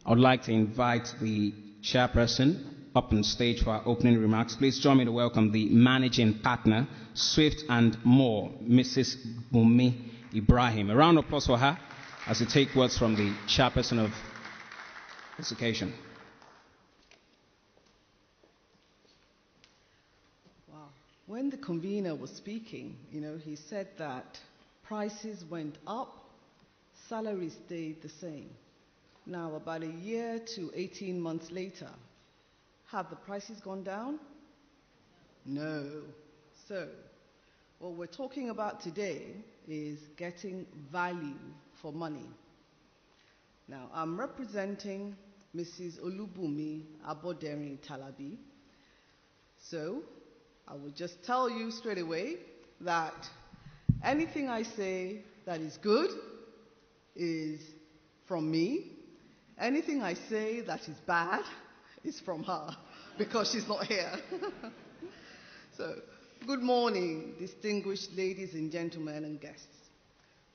I would like to invite the chairperson up on stage for our opening remarks. Please join me to welcome the managing partner, Swift and More, Mrs. Bumi Ibraheem. A round of applause for her as we take words from the chairperson of this occasion. Wow. When the convener was speaking, he said that prices went up, salaries stayed the same. Now, about a year to 18 months later, have the prices gone down? No. So, what we're talking about today is getting value for money. Now, I'm representing Mrs. Olubumi Aboderin Talabi. So, I will just tell you straight away that anything I say that is good is from me. Anything I say that is bad is from her, because she's not here. So, good morning, distinguished ladies and gentlemen and guests.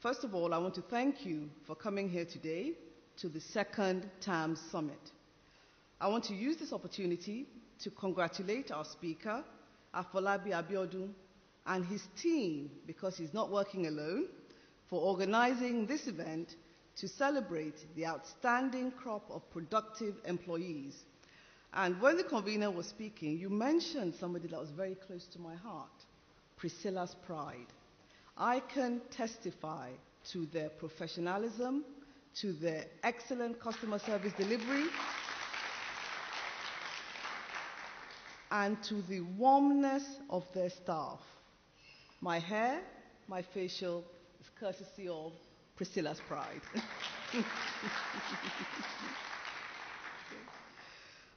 First of all, I want to thank you for coming here today to the second TAMS Summit. I want to use this opportunity to congratulate our speaker, Afolabi Abiodun, and his team, because he's not working alone, for organizing this event to celebrate the outstanding crop of productive employees. And when the convener was speaking, you mentioned somebody that was very close to my heart, Priscilla's Pride. I can testify to their professionalism, to their excellent customer service delivery, and to the warmness of their staff. My hair, my facial, is courtesy of Priscilla's Pride.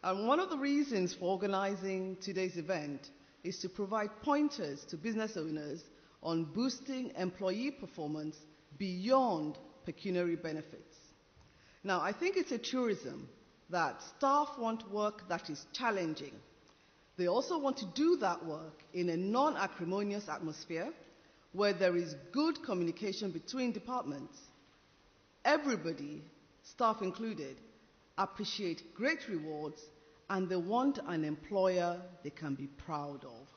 And one of the reasons for organizing today's event is to provide pointers to business owners on boosting employee performance beyond pecuniary benefits. Now, I think it's a truism that staff want work that is challenging. They also want to do that work in a non-acrimonious atmosphere where there is good communication between departments. Everybody, staff included, appreciate great rewards, and they want an employer they can be proud of.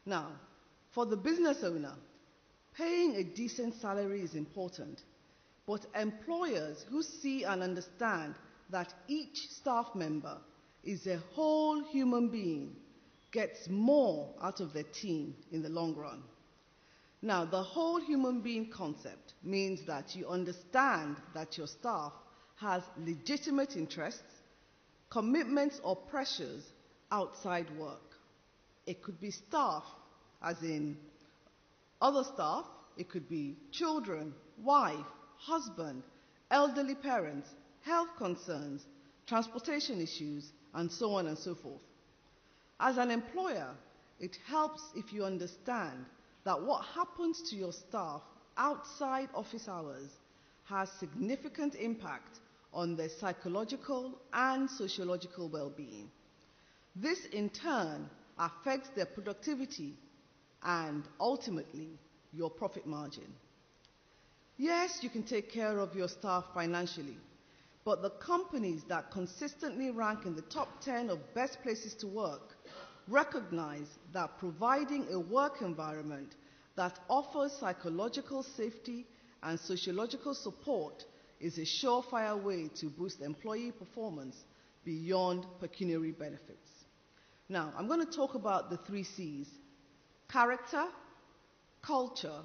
Now, for the business owner, paying a decent salary is important, but employers who see and understand that each staff member is a whole human being gets more out of their team in the long run. Now, the whole human being concept means that you understand that your staff has legitimate interests, commitments or pressures outside work. It could be staff, as in other staff. It could be children, wife, husband, elderly parents, health concerns, transportation issues, and so on and so forth. As an employer, it helps if you understand that what happens to your staff outside office hours has significant impact on their psychological and sociological well-being. This, in turn, affects their productivity and, ultimately, your profit margin. Yes, you can take care of your staff financially, but the companies that consistently rank in the top 10 of best places to work recognize that providing a work environment that offers psychological safety and sociological support is a surefire way to boost employee performance beyond pecuniary benefits. Now, I'm going to talk about the 3 C's: character, culture,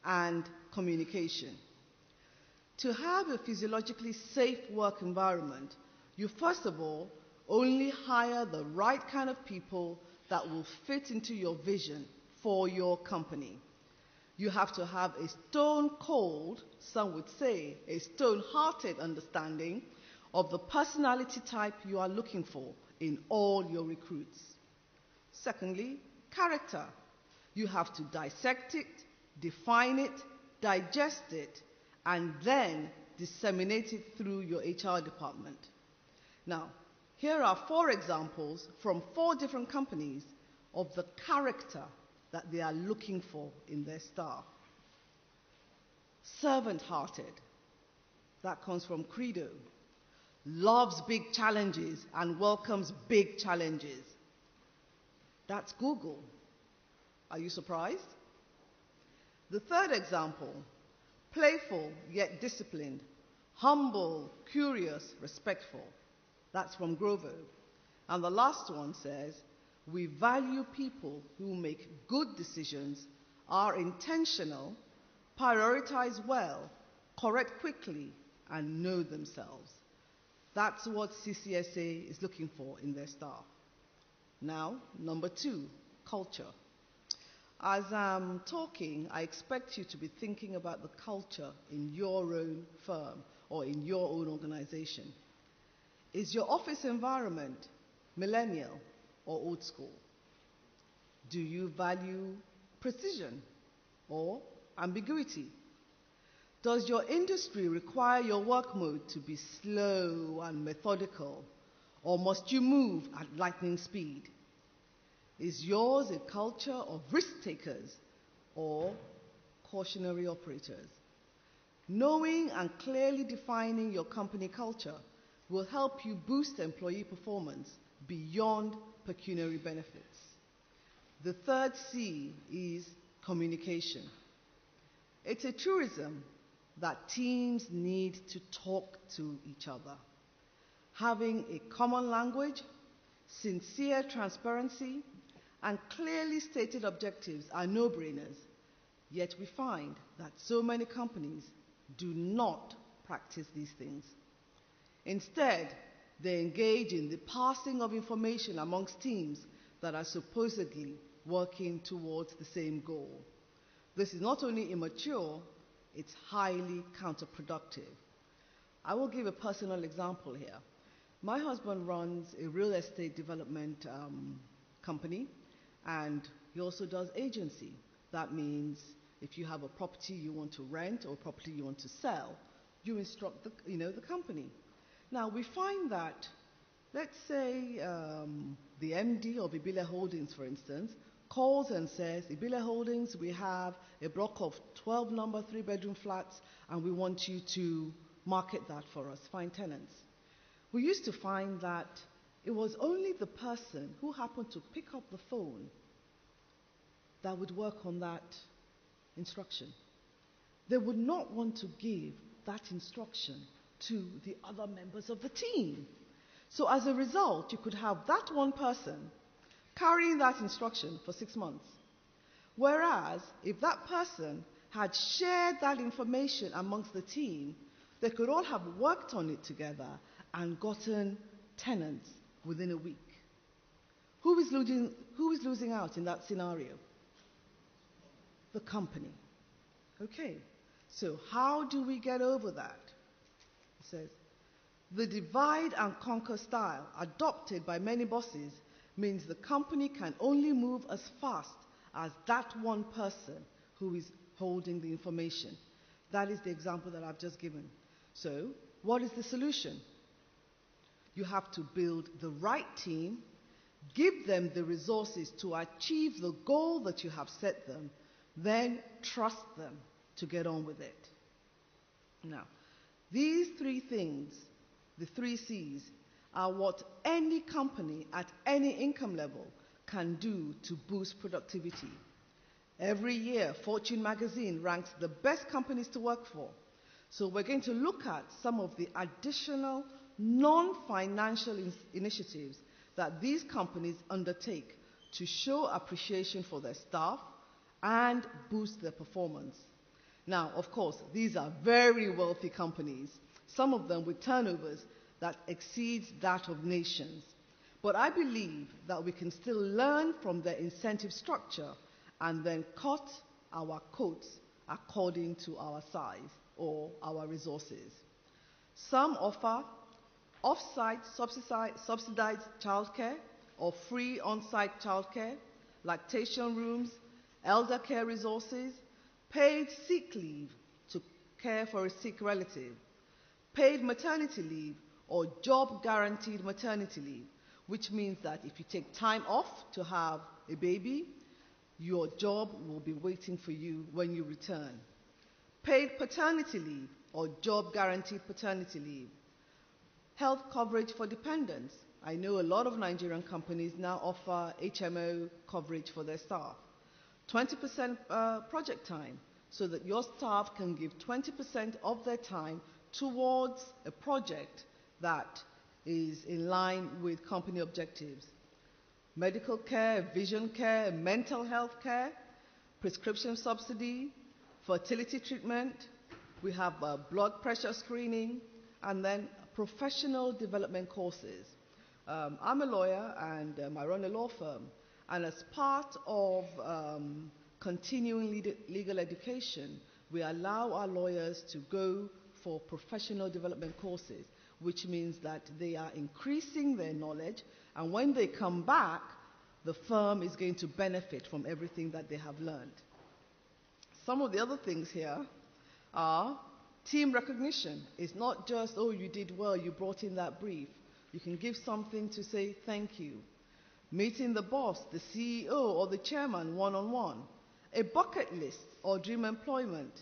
and communication. To have a physiologically safe work environment, you first of all only hire the right kind of people that will fit into your vision for your company. You have to have a stone-cold, some would say a stone-hearted understanding of the personality type you are looking for in all your recruits. Secondly, character. You have to dissect it, define it, digest it, and then disseminate it through your HR department. Now, here are 4 examples from 4 different companies of the character that they are looking for in their staff. Servant-hearted. That comes from Credo. loves big challenges and welcomes big challenges. That's Google. Are you surprised? The third example, playful yet disciplined, humble, curious, respectful. That's from Grover. And the last one says, we value people who make good decisions, are intentional, prioritize well, correct quickly, and know themselves. That's what CCSA is looking for in their staff. Now, number 2, culture. As I'm talking, I expect you to be thinking about the culture in your own firm or in your own organization. Is your office environment millennial or old school? Do you value precision or ambiguity? Does your industry require your work mode to be slow and methodical, or must you move at lightning speed? Is yours a culture of risk takers or cautionary operators? Knowing and clearly defining your company culture will help you boost employee performance beyond pecuniary benefits. The third C is communication. It's a truism that teams need to talk to each other. Having a common language, sincere transparency, and clearly stated objectives are no-brainers, yet we find that so many companies do not practice these things. Instead, they engage in the passing of information amongst teams that are supposedly working towards the same goal. This is not only immature, it's highly counterproductive. I will give a personal example here. My husband runs a real estate development company, and he also does agency. That means if you have a property you want to rent or a property you want to sell, you instruct the company. Now, we find that, let's say the MD of Ibile Holdings, for instance, calls and says, Ibile Holdings, we have a block of 12 number 3-bedroom flats, and we want you to market that for us, find tenants. We used to find that it was only the person who happened to pick up the phone that would work on that instruction. They would not want to give that instruction to the other members of the team. So as a result, you could have that one person carrying that instruction for 6 months. Whereas, if that person had shared that information amongst the team, they could all have worked on it together and gotten tenants within a week. Who is losing out in that scenario? The company. Okay, so how do we get over that? It says, the divide and conquer style adopted by many bosses means the company can only move as fast as that one person who is holding the information. That is the example that I've just given. So, what is the solution? You have to build the right team, give them the resources to achieve the goal that you have set them, then trust them to get on with it. Now, these 3 things, the 3 C's, are what any company at any income level can do to boost productivity. Every year, Fortune magazine ranks the best companies to work for. So we're going to look at some of the additional non-financial initiatives that these companies undertake to show appreciation for their staff and boost their performance. Now, of course, these are very wealthy companies, some of them with turnovers that exceeds that of nations. But I believe that we can still learn from their incentive structure and then cut our coats according to our size or our resources. Some offer off-site subsidized childcare or free on-site childcare, lactation rooms, elder care resources, paid sick leave to care for a sick relative, paid maternity leave or job-guaranteed maternity leave, which means that if you take time off to have a baby, your job will be waiting for you when you return. Paid paternity leave or job-guaranteed paternity leave. Health coverage for dependents. I know a lot of Nigerian companies now offer HMO coverage for their staff. 20% project time, so that your staff can give 20% of their time towards a project that is in line with company objectives. Medical care, vision care, mental health care, prescription subsidy, fertility treatment. We have blood pressure screening, and then professional development courses. I'm a lawyer and I run a law firm. And as part of continuing legal education, we allow our lawyers to go for professional development courses, which means that they are increasing their knowledge, and when they come back, the firm is going to benefit from everything that they have learned. Some of the other things here are team recognition. It's not just, oh, you did well, you brought in that brief. You can give something to say thank you. Meeting the boss, the CEO, or the chairman one-on-one. A bucket list or dream employment.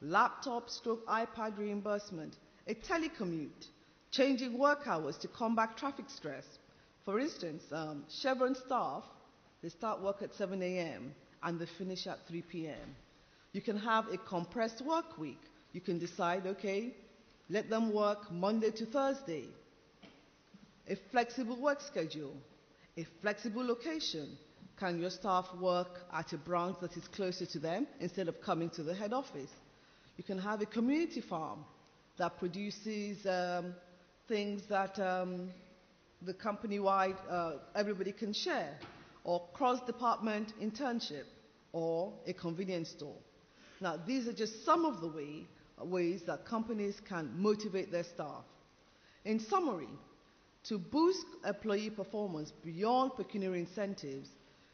Laptop/iPad reimbursement. A telecommute. Changing work hours to combat traffic stress. For instance, Chevron staff, they start work at 7 a.m. and they finish at 3 p.m. You can have a compressed work week. You can decide, okay, let them work Monday to Thursday. A flexible work schedule. A flexible location. Can your staff work at a branch that is closer to them instead of coming to the head office? You can have a community farm that produces things that the company-wide, everybody can share, or cross-department internship, or a convenience store. Now, these are just some of the ways that companies can motivate their staff. In summary, to boost employee performance beyond pecuniary incentives,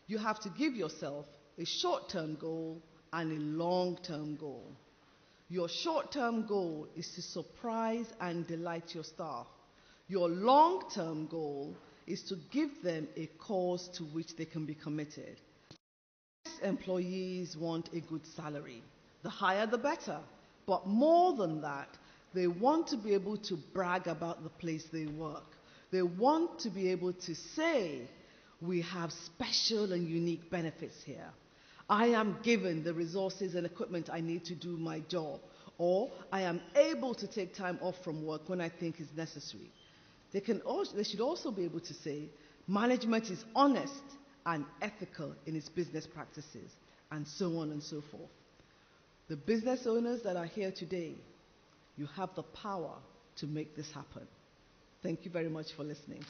you have to give yourself a short-term goal and a long-term goal. Your short-term goal is to surprise and delight your staff. Your long-term goal is to give them a cause to which they can be committed. Employees want a good salary. The higher the better. But more than that, they want to be able to brag about the place they work. They want to be able to say, we have special and unique benefits here. I am given the resources and equipment I need to do my job. Or I am able to take time off from work when I think is necessary. They should also be able to say, management is honest and ethical in its business practices, and so on and so forth. The business owners that are here today, you have the power to make this happen. Thank you very much for listening.